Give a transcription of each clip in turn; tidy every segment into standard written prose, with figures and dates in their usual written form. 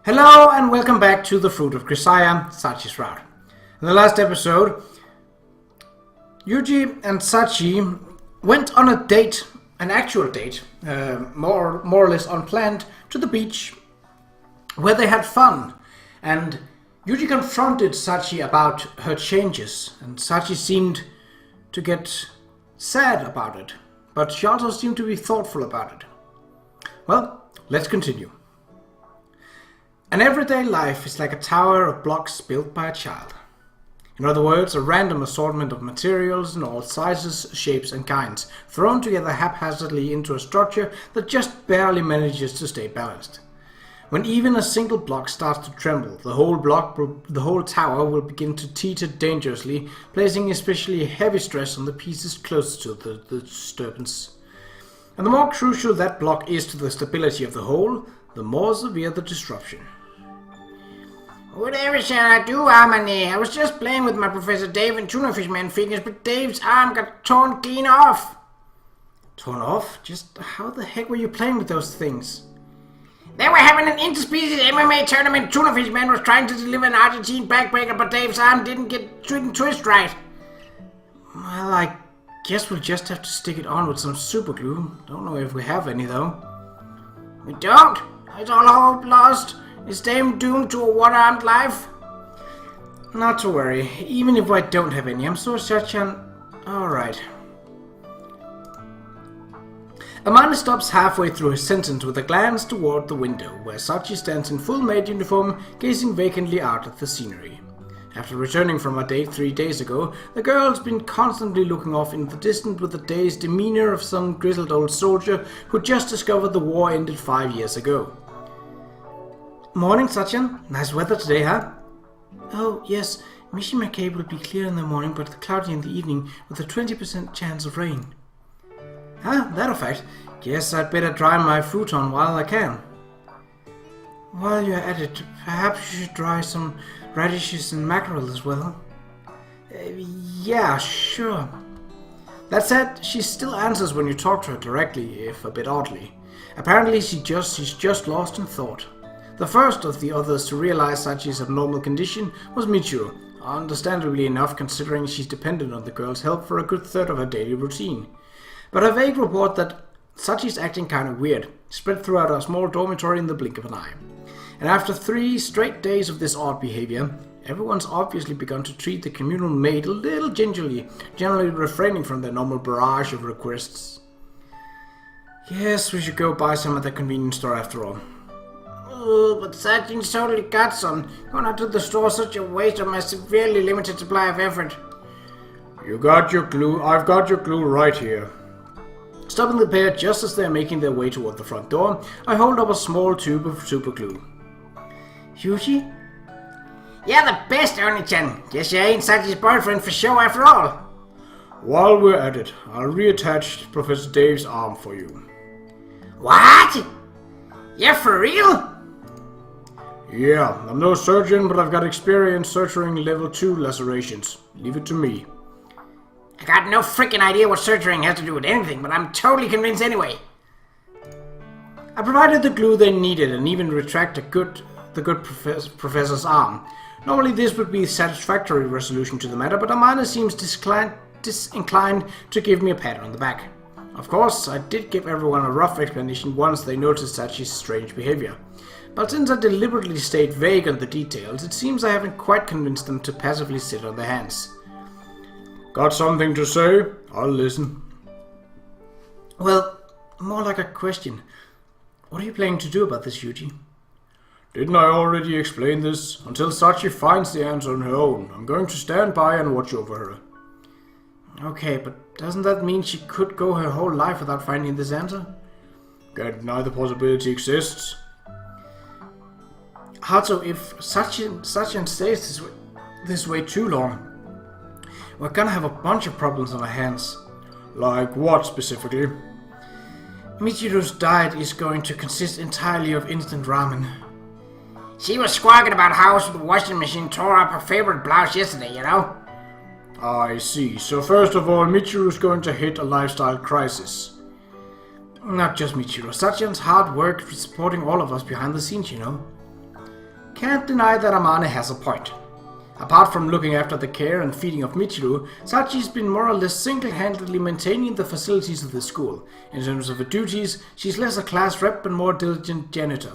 Hello and welcome back to the Fruit of Grisaia, Sachi's route. In the last episode, Yuuji and Sachi went on a date, an actual date, more or less unplanned, to the beach, where they had fun. And Yuuji confronted Sachi about her changes, and Sachi seemed to get sad about it, but she also seemed to be thoughtful about it. Well, let's continue. An everyday life is like a tower of blocks built by a child. In other words, a random assortment of materials in all sizes, shapes and kinds, thrown together haphazardly into a structure that just barely manages to stay balanced. When even a single block starts to tremble, the whole tower will begin to teeter dangerously, placing especially heavy stress on the pieces closest to the disturbance. And the more crucial that block is to the stability of the whole, the more severe the disruption. Whatever shall I do, Armani? I was just playing with my Professor Dave and Tuna Fishman figures, but Dave's arm got torn clean off. Torn off? Just how the heck were you playing with those things? They were having an interspecies MMA tournament. Tuna Fishman was trying to deliver an Argentine backbreaker, but Dave's arm didn't twist right. Well, I guess we'll just have to stick it on with some super glue. Don't know if we have any, though. We don't? It's all hope lost? Is Dave doomed to a one-armed life? Not to worry. Even if I don't have any, I'm so certain. Alright. Amanda stops halfway through his sentence with a glance toward the window, where Sachi stands in full maid uniform, gazing vacantly out at the scenery. After returning from a date 3 days ago, the girl's been constantly looking off in the distance with the dazed demeanor of some grizzled old soldier who just discovered the war ended 5 years ago. Morning, Sachin. Nice weather today, huh? Oh, yes. Mission McCabe will be clear in the morning, but cloudy in the evening, with a 20% chance of rain. Ah, that a fact. Guess I'd better dry my futon while I can. While you're at it, perhaps you should dry some radishes and mackerel as well. Yeah, sure. That said, she still answers when you talk to her directly, if a bit oddly. Apparently she's just lost in thought. The first of the others to realize Sachi's abnormal condition was Michiru, understandably enough considering she's dependent on the girl's help for a good third of her daily routine. But a vague report that Sachi's acting kinda weird spread throughout our small dormitory in the blink of an eye. And after 3 straight days of this odd behavior, everyone's obviously begun to treat the communal maid a little gingerly, generally refraining from their normal barrage of requests. Guess we should go buy some at the convenience store after all. Oh, but Sachin's totally got some. Going out to the store is such a waste of my severely limited supply of effort. You got your glue. I've got your glue right here. Stopping the pair just as they're making their way toward the front door, I hold up a small tube of super glue. Yuuji? You're the best, Oni-chan. Guess you ain't Sachi's boyfriend for show after all. While we're at it, I'll reattach Professor Dave's arm for you. What? You're for real? Yeah, I'm no surgeon, but I've got experience suturing level 2 lacerations. Leave it to me. I got no freaking idea what suturing has to do with anything, but I'm totally convinced anyway. I provided the glue they needed and even retract the good professor's arm. Normally this would be a satisfactory resolution to the matter, but Amanda seems disinclined to give me a pat on the back. Of course, I did give everyone a rough explanation once they noticed Sachi's strange behavior. But since I deliberately stayed vague on the details, it seems I haven't quite convinced them to passively sit on their hands. Got something to say? I'll listen. Well, more like a question. What are you planning to do about this, Yuuji? Didn't I already explain this? Until Sachi finds the answer on her own, I'm going to stand by and watch over her. Okay, but doesn't that mean she could go her whole life without finding this answer? Can't deny the possibility exists. Hato, if Sachin stays this way too long, we're gonna have a bunch of problems on our hands. Like what specifically? Michiru's diet is going to consist entirely of instant ramen. She was squawking about how the washing machine tore up her favorite blouse yesterday, you know? I see. So first of all, Michiru's going to hit a lifestyle crisis. Not just Michiru. Sachin's hard work for supporting all of us behind the scenes, you know. can't deny that Amane has a point. Apart from looking after the care and feeding of Michiru, Sachi's been more or less single-handedly maintaining the facilities of the school. In terms of her duties, she's less a class rep and more diligent janitor.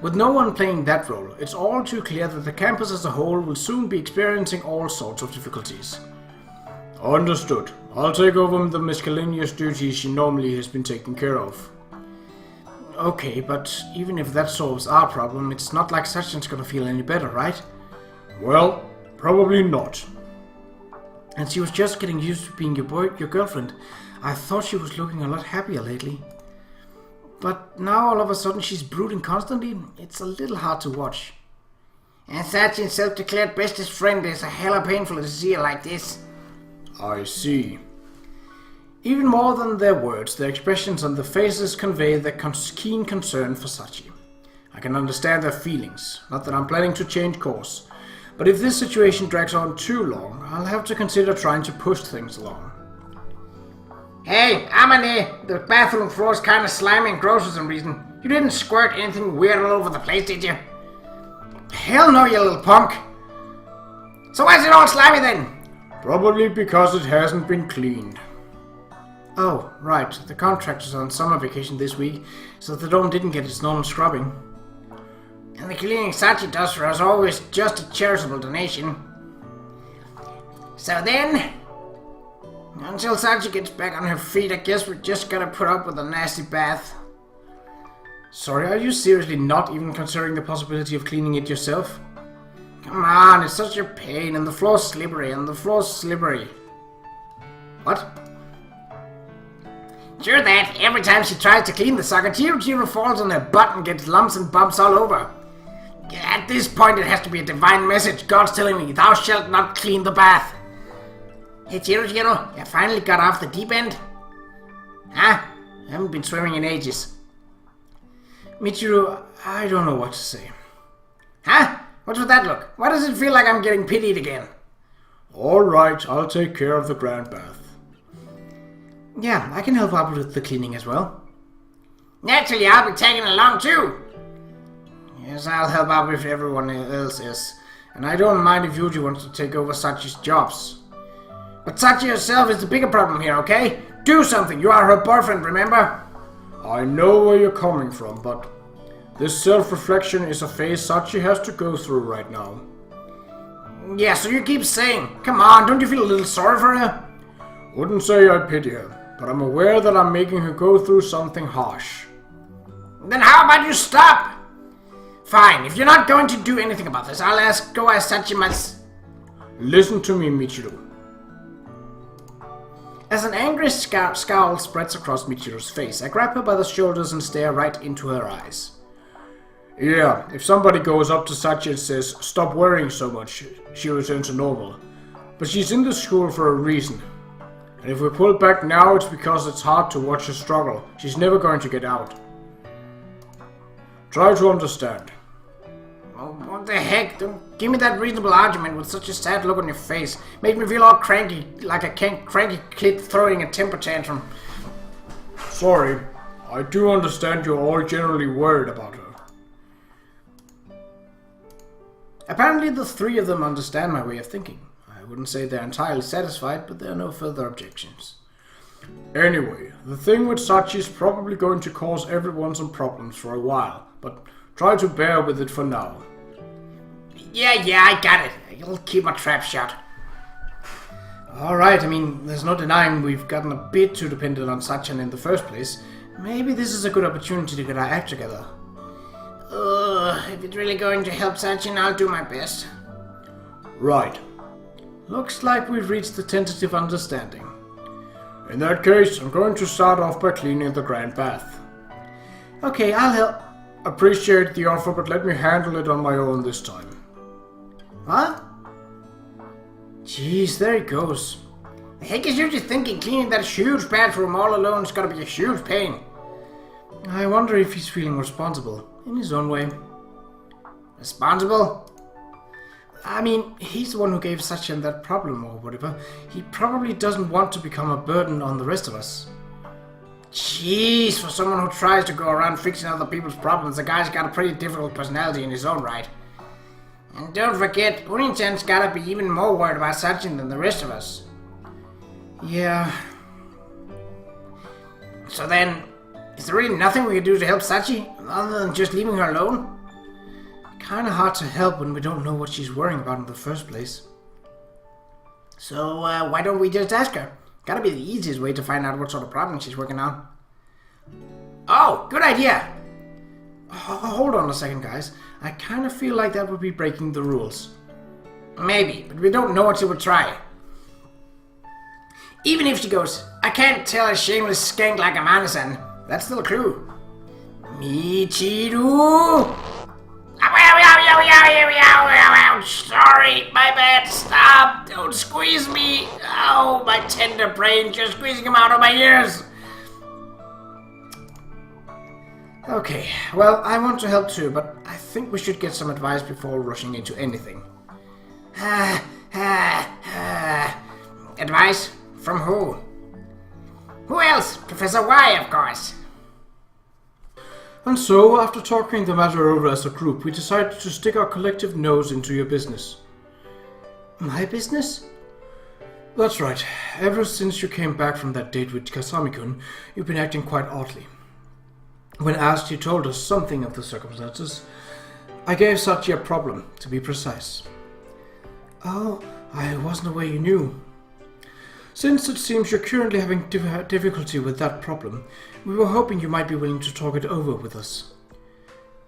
With no one playing that role, it's all too clear that the campus as a whole will soon be experiencing all sorts of difficulties. Understood. I'll take over the miscellaneous duties she normally has been taking care of. Okay, but even if that solves our problem, it's not like Sachin's gonna feel any better, right? Well, probably not. And she was just getting used to being your girlfriend. I thought she was looking a lot happier lately. But now all of a sudden she's brooding constantly. It's a little hard to watch. And Sachin's self-declared bestest friend is a hella painful to see her like this. I see. Even more than their words, their expressions on their faces convey their keen concern for Sachi. I can understand their feelings, not that I'm planning to change course. But if this situation drags on too long, I'll have to consider trying to push things along. Hey, Amane, the bathroom floor's kinda slimy and gross for some reason. You didn't squirt anything weird all over the place, did you? Hell no, you little punk. So why's it all slimy then? Probably because it hasn't been cleaned. Oh, right. The contractor's on summer vacation this week, so the dome didn't get its normal scrubbing. And the cleaning Sachi does for us always just a charitable donation. So then, until Sachi gets back on her feet, I guess we're just gonna put up with a nasty bath. Sorry, are you seriously not even considering the possibility of cleaning it yourself? Come on, it's such a pain, and the floor's slippery, What? Sure that, every time she tries to clean the sucker, Qa'Rajh falls on her butt and gets lumps and bumps all over. At this point it has to be a divine message. God's telling me, thou shalt not clean the bath. Hey Qa'Rajh, you finally got off the deep end? Huh? I haven't been swimming in ages. Michiru, I don't know what to say. Huh? What's with that look? Why does it feel like I'm getting pitied again? Alright, I'll take care of the grand bath. Yeah, I can help out with the cleaning as well. Naturally, I'll be tagging along too. Yes, I'll help out if everyone else is. And I don't mind if Yuuji wants to take over Sachi's jobs. But Sachi herself is the bigger problem here, okay? Do something, you are her boyfriend, remember? I know where you're coming from, but this self-reflection is a phase Sachi has to go through right now. Yeah, so you keep saying. Come on, don't you feel a little sorry for her? Wouldn't say I pity her, but I'm aware that I'm making her go through something harsh. Then how about you stop? Fine, if you're not going to do anything about this, I'll go ask Sachi myself. Listen to me, Michiru. As an angry scowl spreads across Michiru's face, I grab her by the shoulders and stare right into her eyes. Yeah, if somebody goes up to Sachi and says, "Stop worrying so much," she'll return to normal. But she's in the school for a reason. And if we pull back now, it's because it's hard to watch her struggle. She's never going to get out. Try to understand. Oh, what the heck? Don't give me that reasonable argument with such a sad look on your face. Make me feel all cranky, like a cranky kid throwing a temper tantrum. Sorry, I do understand you're all generally worried about her. Apparently the three of them understand my way of thinking. I wouldn't say they're entirely satisfied, but there are no further objections. Anyway, the thing with Sachi is probably going to cause everyone some problems for a while, but try to bear with it for now. Yeah, I got it. You'll keep my trap shut. Alright, I mean, there's no denying we've gotten a bit too dependent on Sachin in the first place. Maybe this is a good opportunity to get our act together. If it's really going to help Sachin, I'll do my best. Right. Looks like we've reached a tentative understanding. In that case, I'm going to start off by cleaning the grand bath. Okay, I'll help. Appreciate the offer, but let me handle it on my own this time. What? Jeez, there he goes. The heck is you just thinking cleaning that huge bathroom all alone is gonna be a huge pain? I wonder if he's feeling responsible, in his own way. Responsible? I mean, he's the one who gave Sachin that problem or whatever. He probably doesn't want to become a burden on the rest of us. Jeez, for someone who tries to go around fixing other people's problems, the guy's got a pretty difficult personality in his own right. And don't forget, Unichan's gotta be even more worried about Sachin than the rest of us. Yeah. So then, is there really nothing we can do to help Sachi, other than just leaving her alone? Kinda hard to help when we don't know what she's worrying about in the first place. So, why don't we just ask her? Gotta be the easiest way to find out what sort of problem she's working on. Oh, good idea! Hold on a second, guys. I kinda feel like that would be breaking the rules. Maybe, but we don't know what she would try. Even if she goes, I can't tell a shameless skank like a Manasan, that's still a clue. Michiru! Sorry, my bad, stop! Don't squeeze me! Oh, my tender brain, just squeezing him out of my ears! Okay, well, I want to help too, but I think we should get some advice before rushing into anything. Advice? From who? Who else? Professor Y, of course. And so, after talking the matter over as a group, we decided to stick our collective nose into your business. My business? That's right. Ever since you came back from that date with Kasami-kun, you've been acting quite oddly. When asked, you told us something of the circumstances. I gave Sachi a problem, to be precise. Oh, I wasn't aware you knew. Since it seems you're currently having difficulty with that problem, we were hoping you might be willing to talk it over with us.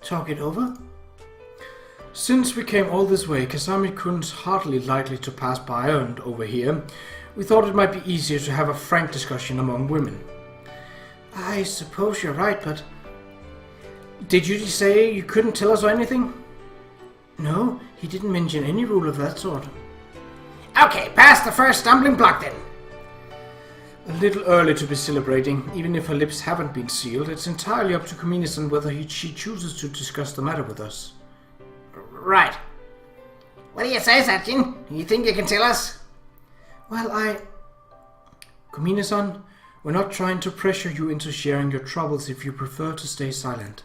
Talk it over? Since we came all this way, Kasami-kun's hardly likely to pass by and over here, we thought it might be easier to have a frank discussion among women. I suppose you're right, but... Did Yuuji say you couldn't tell us anything? No, he didn't mention any rule of that sort. Okay, past the first stumbling block then. A little early to be celebrating, even if her lips haven't been sealed. It's entirely up to Kumine-san whether she chooses to discuss the matter with us. Right. What do you say, Sachin? You think you can tell us? Well, Kumine-san, we're not trying to pressure you into sharing your troubles if you prefer to stay silent.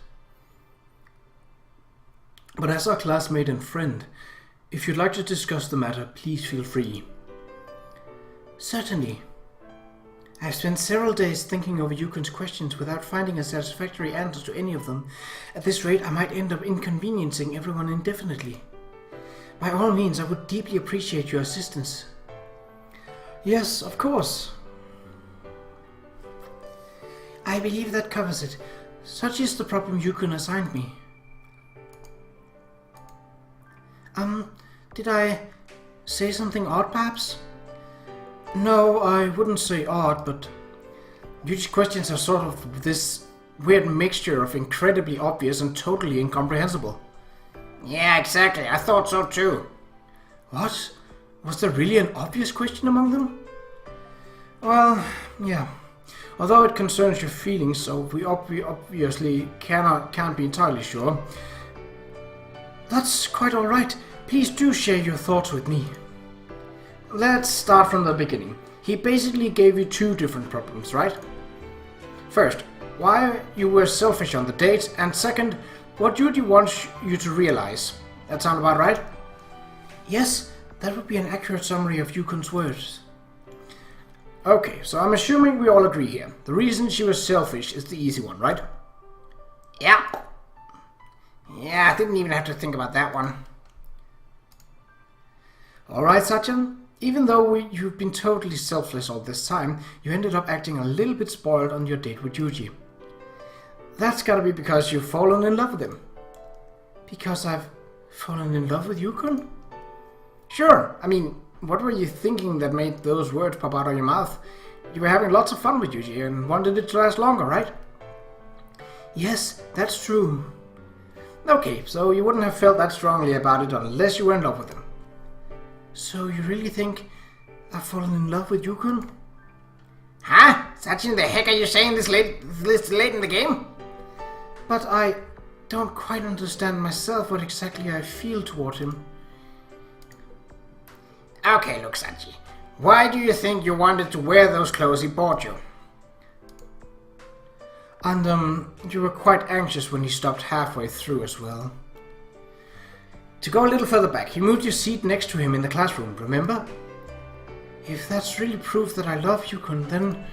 But as our classmate and friend, if you'd like to discuss the matter, please feel free. Certainly. I've spent several days thinking over Yukon's questions without finding a satisfactory answer to any of them. At this rate, I might end up inconveniencing everyone indefinitely. By all means, I would deeply appreciate your assistance. Yes, of course. I believe that covers it. Such is the problem Yukon assigned me. Did I say something odd, perhaps? No, I wouldn't say odd, but Yuji's questions are sort of this weird mixture of incredibly obvious and totally incomprehensible. Yeah, exactly. I thought so too. What? Was there really an obvious question among them? Well, yeah. Although it concerns your feelings, so we obviously can't be entirely sure. That's quite alright. Please do share your thoughts with me. Let's start from the beginning. He basically gave you two different problems, right? First, why you were selfish on the date, and second, what Yuji wants you to realize. That sound about right? Yes, that would be an accurate summary of Yukon's words. Okay, so I'm assuming we all agree here. The reason she was selfish is the easy one, right? Yeah. Yeah, I didn't even have to think about that one. Alright, Sachin. Even though you've been totally selfless all this time, you ended up acting a little bit spoiled on your date with Yuji. That's gotta be because you've fallen in love with him. Because I've fallen in love with Yukon? Sure, I mean, what were you thinking that made those words pop out of your mouth? You were having lots of fun with Yuji and wanted it to last longer, right? Yes, that's true. Okay, so you wouldn't have felt that strongly about it unless you were in love with him. So you really think I've fallen in love with Yukon? Huh? Sachin, the heck are you saying this late in the game? But I don't quite understand myself what exactly I feel toward him. Okay, look, Sachi. Why do you think you wanted to wear those clothes he bought you? And you were quite anxious when he stopped halfway through as well. To go a little further back, you moved your seat next to him in the classroom, remember? If that's really proof that I love Yukon, then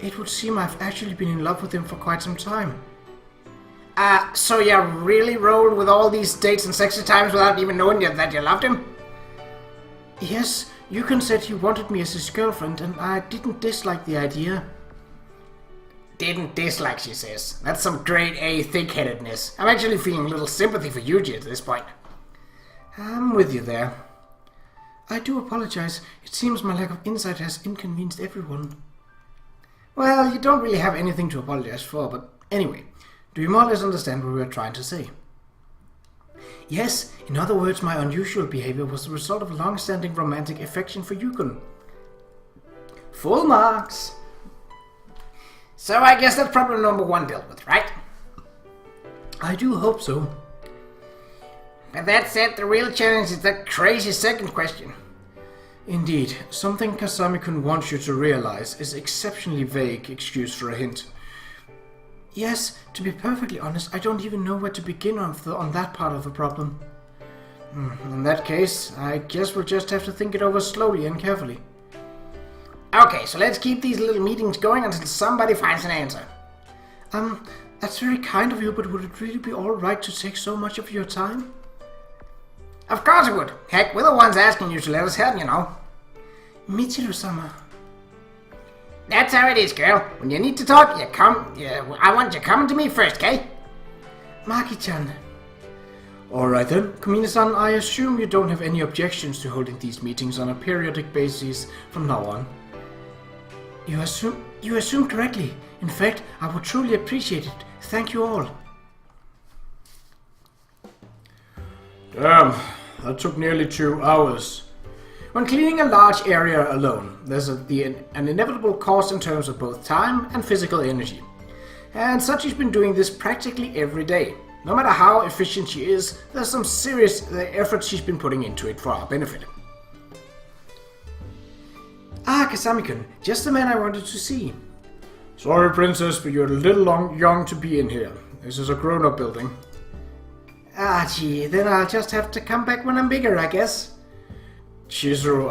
it would seem I've actually been in love with him for quite some time. So you really rolled with all these dates and sexy times without even knowing that you loved him? Yes, Yukon said he wanted me as his girlfriend, and I didn't dislike the idea. Didn't dislike, she says. That's some grade A thick-headedness. I'm actually feeling a little sympathy for Yuuji at this point. I'm with you there. I do apologize. It seems my lack of insight has inconvenienced everyone. Well, you don't really have anything to apologize for, but anyway, do you more or less understand what we were trying to say? Yes, in other words, my unusual behavior was the result of long-standing romantic affection for Yukon. Full marks! So I guess that's problem number 1 dealt with, right? I do hope so. But that said, the real challenge is that crazy second question. Indeed, something Kasami-kun wants you to realize is exceptionally vague excuse for a hint. Yes, to be perfectly honest, I don't even know where to begin on that part of the problem. In that case, I guess we'll just have to think it over slowly and carefully. Okay, so let's keep these little meetings going until somebody finds an answer. That's very kind of you, but would it really be alright to take so much of your time? Of course it would. Heck, we're the ones asking you to let us help, you know. Michiru-sama. That's how it is, girl. When you need to talk, you come. I want you coming to me first, okay? Maki-chan. Alright then, Kumina-san, I assume you don't have any objections to holding these meetings on a periodic basis from now on. You assume correctly. In fact, I would truly appreciate it. Thank you all. Damn, that took nearly 2 hours. When cleaning a large area alone, there's an inevitable cost in terms of both time and physical energy. And Sachi's been doing this practically every day. No matter how efficient she is, there's some serious effort she's been putting into it for our benefit. Kasami-kun, just the man I wanted to see. Sorry, Princess, but you're a little young to be in here. This is a grown-up building. Gee, then I'll just have to come back when I'm bigger, I guess. Chizuru,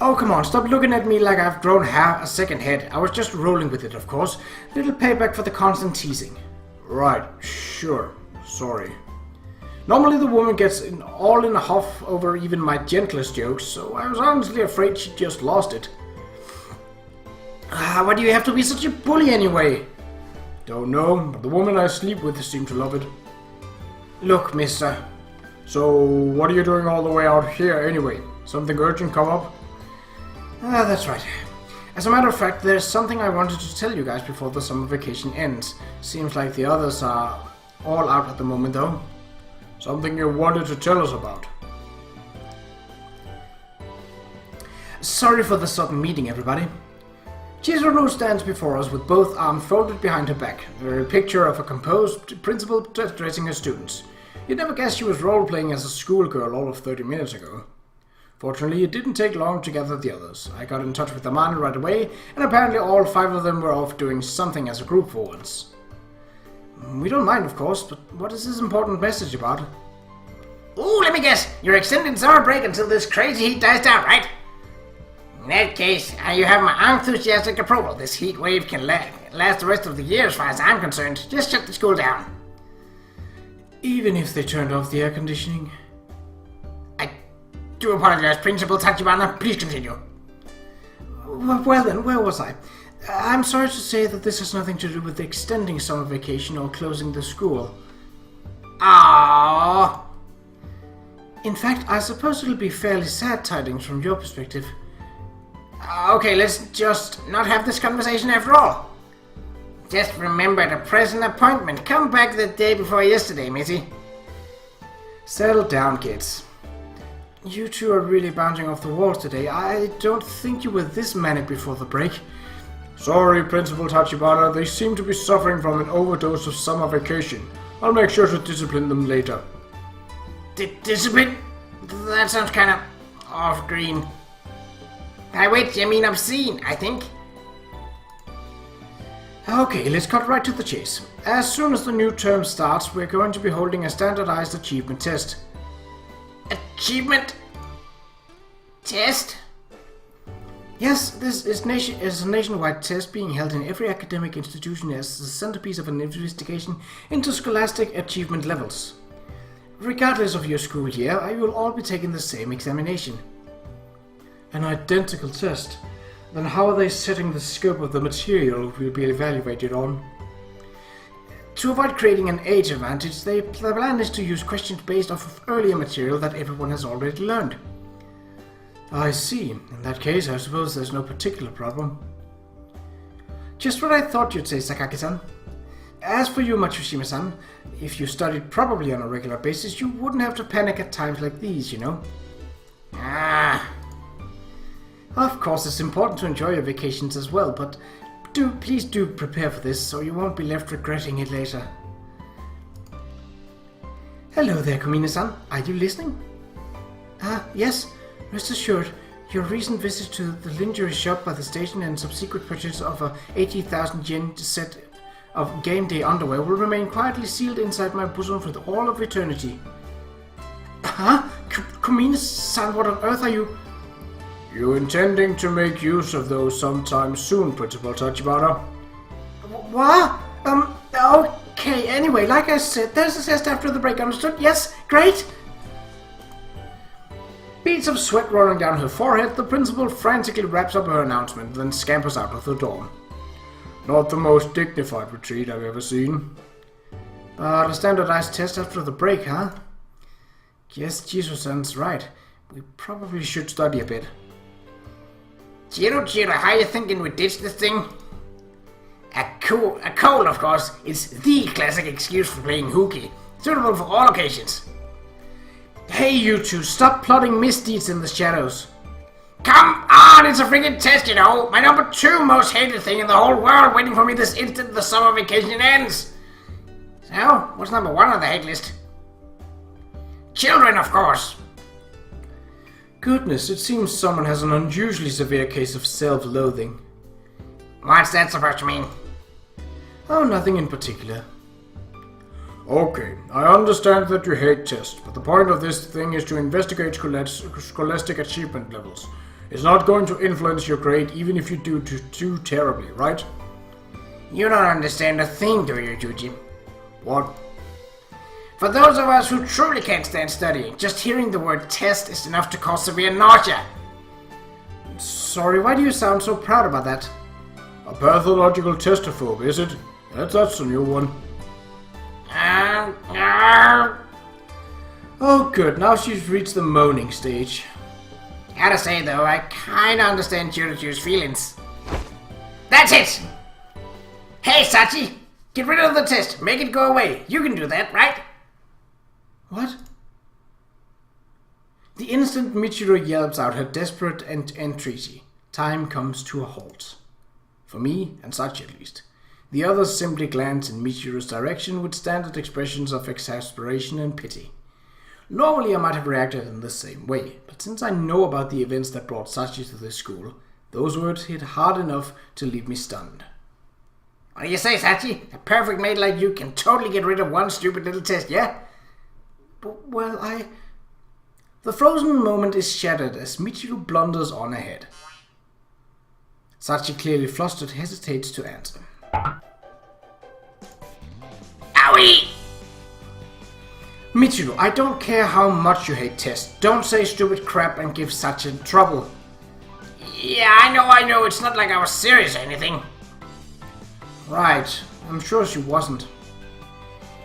Oh, come on, stop looking at me like I've grown half a second head. I was just rolling with it, of course. Little payback for the constant teasing. Right, sure. Sorry. Normally the woman gets all in a huff over even my gentlest jokes, so I was honestly afraid she just lost it. Why do you have to be such a bully anyway? Don't know, but the woman I sleep with seemed to love it. Look, mister. So, what are you doing all the way out here anyway? Something urgent come up? That's right. As a matter of fact, there's something I wanted to tell you guys before the summer vacation ends. Seems like the others are all out at the moment, though. Something you wanted to tell us about. Sorry for the sudden meeting, everybody. Chizuru stands before us with both arms folded behind her back, a very picture of a composed principal addressing her students. You'd never guess she was role-playing as a schoolgirl all of 30 minutes ago. Fortunately, it didn't take long to gather the others. I got in touch with Amanda right away, and apparently all 5 of them were off doing something as a group for once. We don't mind, of course, but what is this important message about? Ooh, let me guess. You're extending summer break until this crazy heat dies down, right? In that case, you have my enthusiastic approval. This heat wave can last the rest of the year as far as I'm concerned. Just shut the school down. Even if they turned off the air conditioning? I do apologize, Principal Tachibana. Please continue. Well then, where was I? I'm sorry to say that this has nothing to do with extending summer vacation or closing the school. Aww. In fact, I suppose it'll be fairly sad tidings from your perspective. Okay, let's just not have this conversation after all. Just remember the present appointment. Come back the day before yesterday, Missy. Settle down, kids. You two are really bouncing off the walls today. I don't think you were this manic before the break. Sorry, Principal Tachibana. They seem to be suffering from an overdose of summer vacation. I'll make sure to discipline them later. Discipline? That sounds kind of off-green. Wait, you mean obscene, I think. Okay, let's cut right to the chase. As soon as the new term starts, we're going to be holding a standardized achievement test. Achievement test? Yes, this is a nationwide test being held in every academic institution as the centerpiece of an investigation into scholastic achievement levels. Regardless of your school year, you will all be taking the same examination. An identical test? Then how are they setting the scope of the material we'll be evaluated on? To avoid creating an age advantage, the plan is to use questions based off of earlier material that everyone has already learned. I see. In that case, I suppose there's no particular problem. Just what I thought you'd say, Sakaki-san. As for you, Matsushima-san, if you studied properly on a regular basis, you wouldn't have to panic at times like these, you know? Of course, it's important to enjoy your vacations as well, but please do prepare for this, so you won't be left regretting it later. Hello there, Kumina-san. Are you listening? Yes. Rest assured, your recent visit to the lingerie shop by the station and subsequent purchase of a 80,000 yen set of game day underwear will remain quietly sealed inside my bosom for all of eternity. Kumina-san, what on earth are you... You intending to make use of those sometime soon, Principal Tachibana? What? Okay, anyway, like I said, there's a test after the break, understood? Yes? Great! Beads of sweat rolling down her forehead, the principal frantically wraps up her announcement, then scampers out of the door. Not the most dignified retreat I've ever seen. But a standardized test after the break, huh? Yes, Jiro-san's right. We probably should study a bit. Jiro, how you thinking we ditch this thing? A cold, of course, is the classic excuse for playing hooky, suitable for all occasions. Hey, you two, stop plotting misdeeds in the shadows. Come on, it's a friggin' test, you know. My number 2 most hated thing in the whole world waiting for me this instant the summer vacation ends. So, what's number 1 on the hate list? Children, of course. Goodness, it seems someone has an unusually severe case of self-loathing. What's that supposed to mean? Oh, nothing in particular. Okay, I understand that you hate tests, but the point of this thing is to investigate scholastic achievement levels. It's not going to influence your grade even if you do too terribly, right? You don't understand a thing, do you, Yuuji? What? For those of us who truly can't stand studying, just hearing the word test is enough to cause severe nausea. Sorry, why do you sound so proud about that? A pathological testophobe, is it? That's a new one. Oh good, now she's reached the moaning stage. Gotta say though, I kinda understand Qa'Rajh's feelings. That's it! Hey Sachi! Get rid of the test, make it go away. You can do that, right? What? The instant Michiru yelps out her desperate entreaty, time comes to a halt. For me, and Sachi at least. The others simply glance in Michiru's direction with standard expressions of exasperation and pity. Normally I might have reacted in the same way, but since I know about the events that brought Sachi to this school, those words hit hard enough to leave me stunned. What do you say, Sachi? A perfect mate like you can totally get rid of one stupid little test, yeah? Well, The frozen moment is shattered as Michiru blunders on ahead. Sachi, clearly flustered, hesitates to answer. Owie! Michiru, I don't care how much you hate tests. Don't say stupid crap and give Sachi trouble. Yeah, I know. It's not like I was serious or anything. Right, I'm sure she wasn't.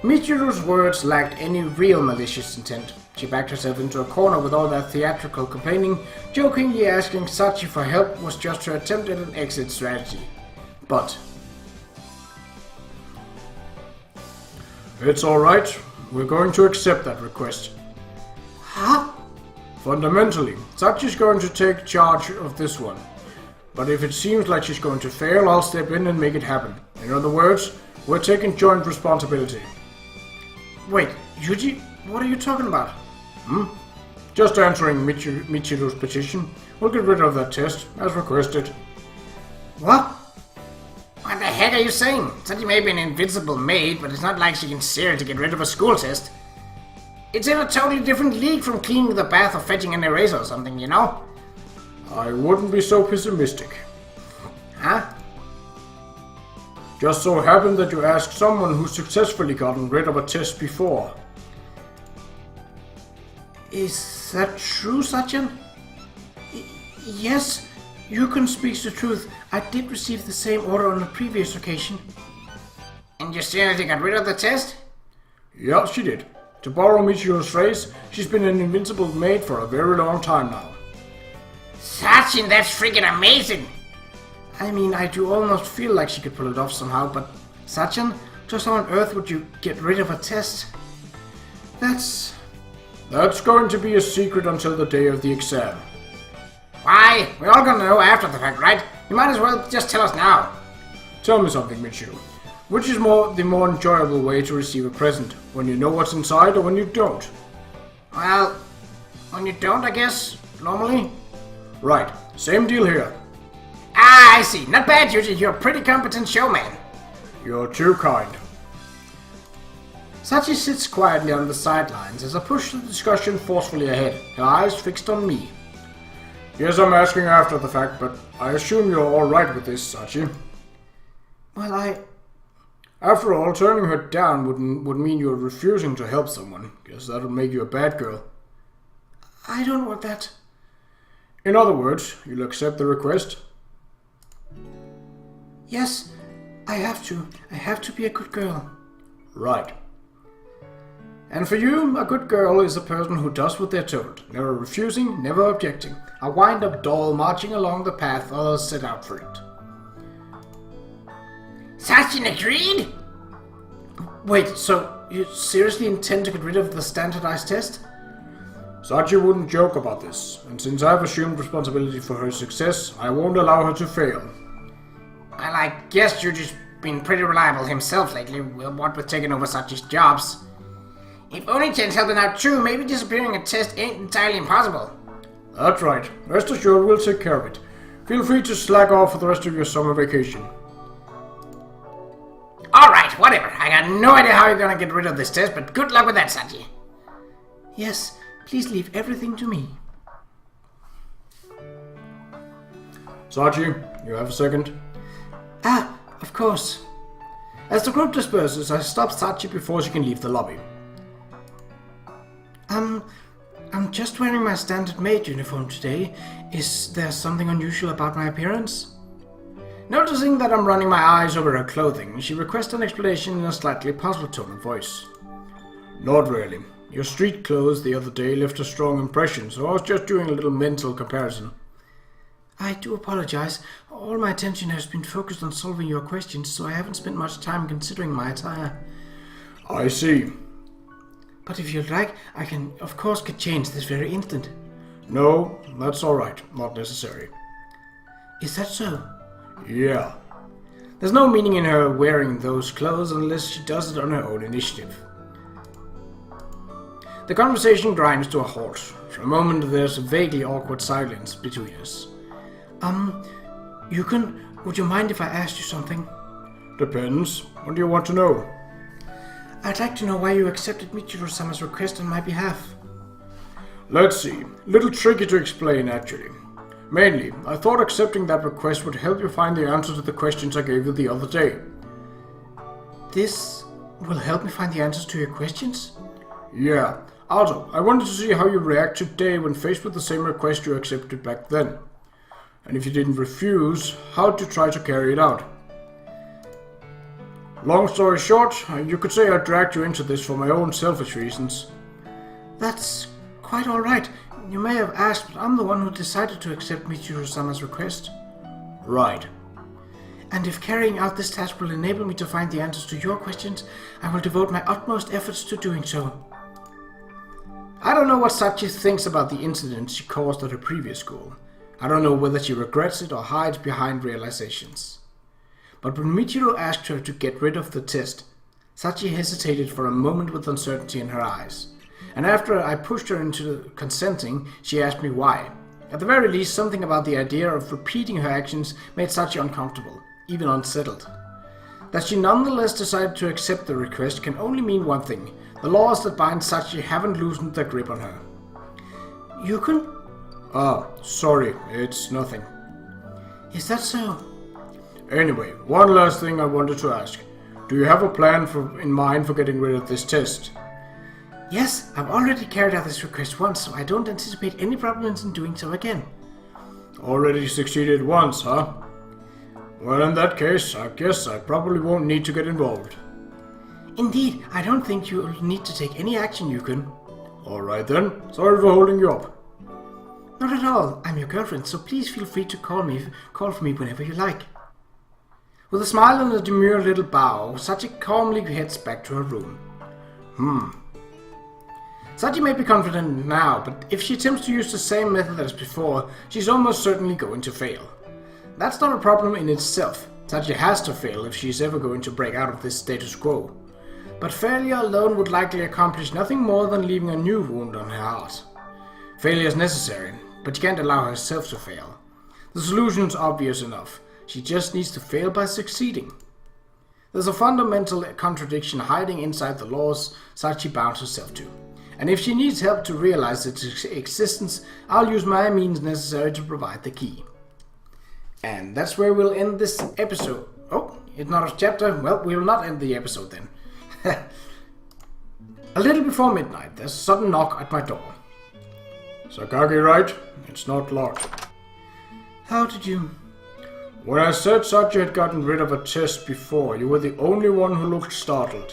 Michiru's words lacked any real malicious intent. She backed herself into a corner with all that theatrical complaining, jokingly asking Sachi for help was just her attempt at an exit strategy. But... It's alright. We're going to accept that request. Huh? Fundamentally, Sachi's going to take charge of this one. But if it seems like she's going to fail, I'll step in and make it happen. In other words, we're taking joint responsibility. Wait, Yuuji, what are you talking about? Just answering Michiru's petition. We'll get rid of that test, as requested. What? What What the heck are you saying? Sachi may be an invincible maid, but it's not like she can steer to get rid of a school test. It's in a totally different league from cleaning the bath or fetching an eraser or something, you know? I wouldn't be so pessimistic. Huh? Just so happened that you asked someone who's successfully gotten rid of a test before. Is that true, Sachin? Yes, Yukon speaks the truth. I did receive the same order on a previous occasion. And you seriously got rid of the test? Yeah, she did. To borrow Michiru's phrase, she's been an invincible maid for a very long time now. Sachin, that's freaking amazing! I mean, I do almost feel like she could pull it off somehow, but Sachin, just how on earth would you get rid of a test? That's going to be a secret until the day of the exam. Why? We're all gonna know after the fact, right? You might as well just tell us now. Tell me something, Michiru. Which is the more enjoyable way to receive a present? When you know what's inside or when you don't? Well, when you don't, I guess, normally. Right, same deal here. Ah, I see. Not bad, Yuuji. You're a pretty competent showman. You're too kind. Sachi sits quietly on the sidelines as I push the discussion forcefully ahead, her eyes fixed on me. Yes, I'm asking after the fact, but I assume you're alright with this, Sachi. Well, After all, turning her down would mean you're refusing to help someone. Guess that would make you a bad girl. I don't want that. In other words, you'll accept the request? Yes, I have to. I have to be a good girl. Right. And for you, a good girl is a person who does what they're told, never refusing, never objecting. A wind-up doll marching along the path others set out for it. Sachin agreed? Wait, so you seriously intend to get rid of the standardized test? Sachi wouldn't joke about this, and since I've assumed responsibility for her success, I won't allow her to fail. Well, I guess Yuuji's been pretty reliable himself lately, what with taking over Sachi's jobs. If Oni-chan's helping out too, maybe disappearing a test ain't entirely impossible. That's right. Rest assured we'll take care of it. Feel free to slack off for the rest of your summer vacation. Alright, whatever. I got no idea how you're gonna get rid of this test, but good luck with that, Sachi. Yes, please leave everything to me. Sachi, you have a second? Ah, of course. As the group disperses, I stop Sachi before she can leave the lobby. I'm just wearing my standard maid uniform today. Is there something unusual about my appearance? Noticing that I'm running my eyes over her clothing, she requests an explanation in a slightly puzzled tone of voice. Not really. Your street clothes the other day left a strong impression, so I was just doing a little mental comparison. I do apologize. All my attention has been focused on solving your questions, so I haven't spent much time considering my attire. I see. But if you'd like, I can, of course, get changed this very instant. No, that's alright. Not necessary. Is that so? Yeah. There's no meaning in her wearing those clothes unless she does it on her own initiative. The conversation grinds to a halt. For a moment, there's a vaguely awkward silence between us. Yukon, would you mind if I asked you something? Depends. What do you want to know? I'd like to know why you accepted Michiru-sama's request on my behalf. Let's see. Little tricky to explain, actually. Mainly, I thought accepting that request would help you find the answer to the questions I gave you the other day. This will help me find the answers to your questions? Yeah. Also, I wanted to see how you react today when faced with the same request you accepted back then. And if you didn't refuse, how'd you try to carry it out? Long story short, you could say I dragged you into this for my own selfish reasons. That's quite alright. You may have asked, but I'm the one who decided to accept Michiru-sama's request. Right. And if carrying out this task will enable me to find the answers to your questions, I will devote my utmost efforts to doing so. I don't know what Sachi thinks about the incident she caused at her previous school. I don't know whether she regrets it or hides behind realizations. But when Michiru asked her to get rid of the test, Sachi hesitated for a moment with uncertainty in her eyes. And after I pushed her into consenting, she asked me why. At the very least, something about the idea of repeating her actions made Sachi uncomfortable, even unsettled. That she nonetheless decided to accept the request can only mean one thing. The laws that bind Sachi haven't loosened their grip on her. Yukon? Ah, sorry, it's nothing. Is that so? Anyway, one last thing I wanted to ask. Do you have a plan in mind for getting rid of this test? Yes, I've already carried out this request once, so I don't anticipate any problems in doing so again. Already succeeded once, huh? Well, in that case, I guess I probably won't need to get involved. Indeed, I don't think you'll need to take any action, Yukon. Alright then, sorry for holding you up. Not at all, I'm your girlfriend, so please feel free to call for me whenever you like. With a smile and a demure little bow, Sachi calmly heads back to her room. Sachi may be confident now, but if she attempts to use the same method as before, she's almost certainly going to fail. That's not a problem in itself. Sachi has to fail if she's ever going to break out of this status quo. But failure alone would likely accomplish nothing more than leaving a new wound on her heart. Failure is necessary, but she can't allow herself to fail. The solution's obvious enough. She just needs to fail by succeeding. There's a fundamental contradiction hiding inside the laws Sachi bound herself to. And if she needs help to realize its existence, I'll use my means necessary to provide the key. And that's where we'll end this episode. Oh, it's not a chapter? Well, we'll not end the episode then. A little before midnight, there's a sudden knock at my door. Sakagi, right? It's not locked. How did you... When I said Sachi had gotten rid of a test before, you were the only one who looked startled.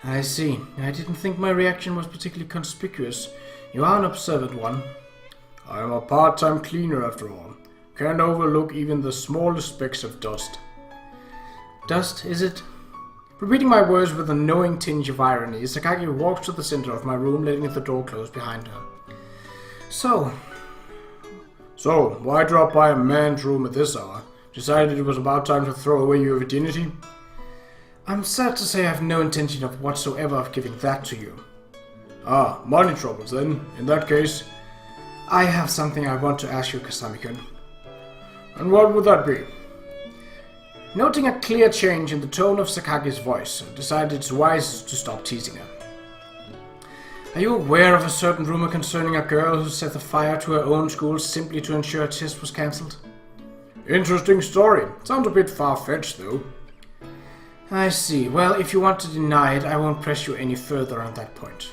I see. I didn't think my reaction was particularly conspicuous. You are an observant one. I am a part-time cleaner after all. Can't overlook even the smallest specks of dust. Dust, is it? Repeating my words with a knowing tinge of irony, Sakagi walks to the center of my room, letting the door close behind her. So, why drop by a man's room at this hour? Decided it was about time to throw away your virginity? I'm sad to say I have no intention whatsoever of giving that to you. Ah, money troubles then. In that case, I have something I want to ask you, Kasami-kun. And what would that be? Noting a clear change in the tone of Sakagi's voice, I decided it's wise to stop teasing her. Are you aware of a certain rumor concerning a girl who set the fire to her own school simply to ensure a test was cancelled? Interesting story. Sounds a bit far-fetched, though. I see. Well, if you want to deny it, I won't press you any further on that point.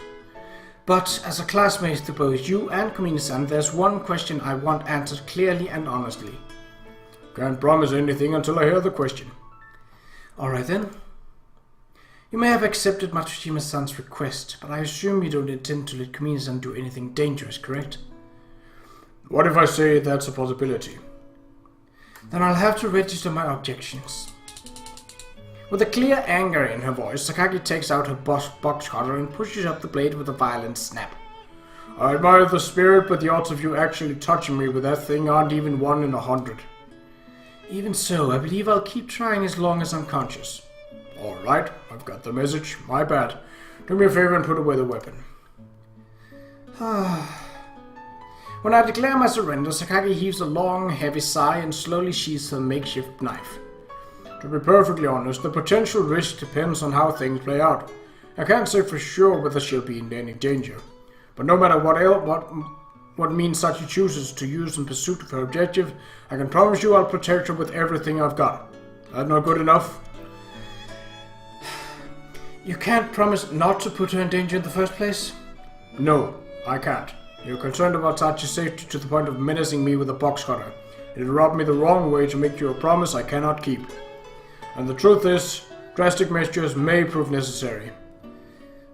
But as a classmate to both you and Kumine-san, there's one question I want answered clearly and honestly. Can't promise anything until I hear the question. Alright then. You may have accepted Matsushima-san's request, but I assume you don't intend to let Kumine-san do anything dangerous, correct? What if I say that's a possibility? Then I'll have to register my objections. With a clear anger in her voice, Sakagi takes out her box cutter and pushes up the blade with a violent snap. I admire the spirit, but the odds of you actually touching me with that thing aren't even 1 in 100. Even so, I believe I'll keep trying as long as I'm conscious. Alright, I've got the message. My bad. Do me a favor and put away the weapon. When I declare my surrender, Sakagi heaves a long, heavy sigh and slowly sheathes her makeshift knife. To be perfectly honest, the potential risk depends on how things play out. I can't say for sure whether she'll be in any danger. But no matter what means Sachi chooses to use in pursuit of her objective, I can promise you I'll protect her with everything I've got. That not good enough? You can't promise not to put her in danger in the first place? No, I can't. You're concerned about Sachi's safety to the point of menacing me with a box cutter. It'd rub me the wrong way to make you a promise I cannot keep. And the truth is, drastic measures may prove necessary.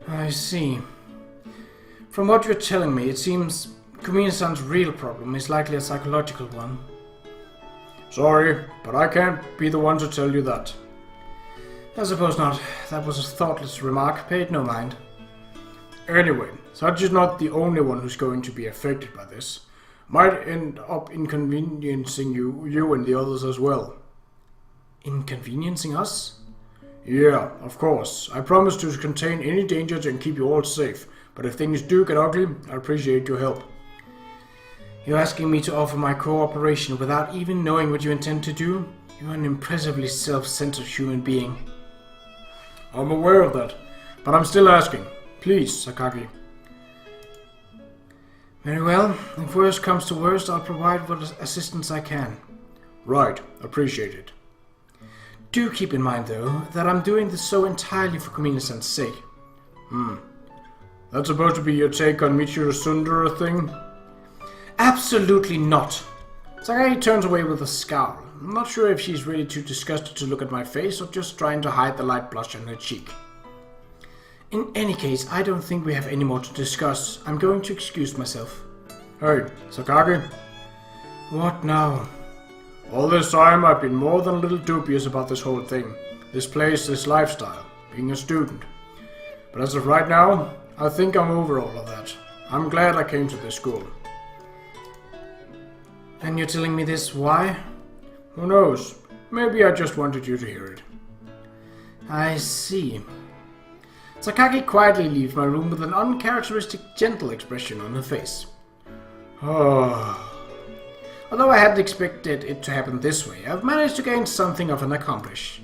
I see. From what you're telling me, it seems Kumine-san's real problem is likely a psychological one. Sorry, but I can't be the one to tell you that. I suppose not. That was a thoughtless remark, paid no mind. Anyway, Sachi's not the only one who's going to be affected by this. Might end up inconveniencing you and the others as well. Inconveniencing us? Yeah, of course. I promise to contain any dangers and keep you all safe. But if things do get ugly, I appreciate your help. You're asking me to offer my cooperation without even knowing what you intend to do? You're an impressively self-centered human being. I'm aware of that, but I'm still asking. Please, Sakagi. Very well. If worst comes to worst, I'll provide what assistance I can. Right, appreciate it. Do keep in mind, though, that I'm doing this so entirely for Kumina-san's sake. That's supposed to be your take on Michiru Sundara thing? Absolutely not. Sakagi turns away with a scowl. I'm not sure if she's really too disgusted to look at my face or just trying to hide the light blush on her cheek. In any case, I don't think we have any more to discuss. I'm going to excuse myself. Hey, Sakagi. What now? All this time I've been more than a little dubious about this whole thing. This place, this lifestyle, being a student. But as of right now, I think I'm over all of that. I'm glad I came to this school. And you're telling me this why? Who knows? Maybe I just wanted you to hear it. I see. Sakagi quietly leaves my room with an uncharacteristic gentle expression on her face. Although I hadn't expected it to happen this way, I've managed to gain something of an accomplish.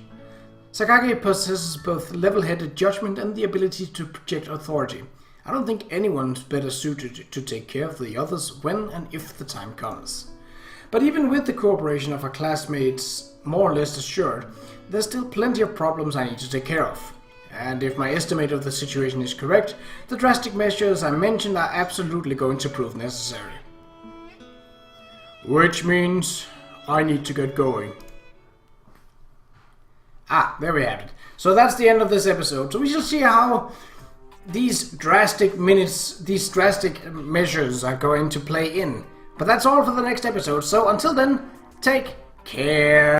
Sakagi possesses both level-headed judgment and the ability to project authority. I don't think anyone's better suited to take care of the others when and if the time comes. But even with the cooperation of our classmates more or less assured, there's still plenty of problems I need to take care of. And if my estimate of the situation is correct, the drastic measures I mentioned are absolutely going to prove necessary. Which means I need to get going. There we have it. So that's the end of this episode. So we shall see how these drastic measures are going to play in. But that's all for the next episode. So until then, take care.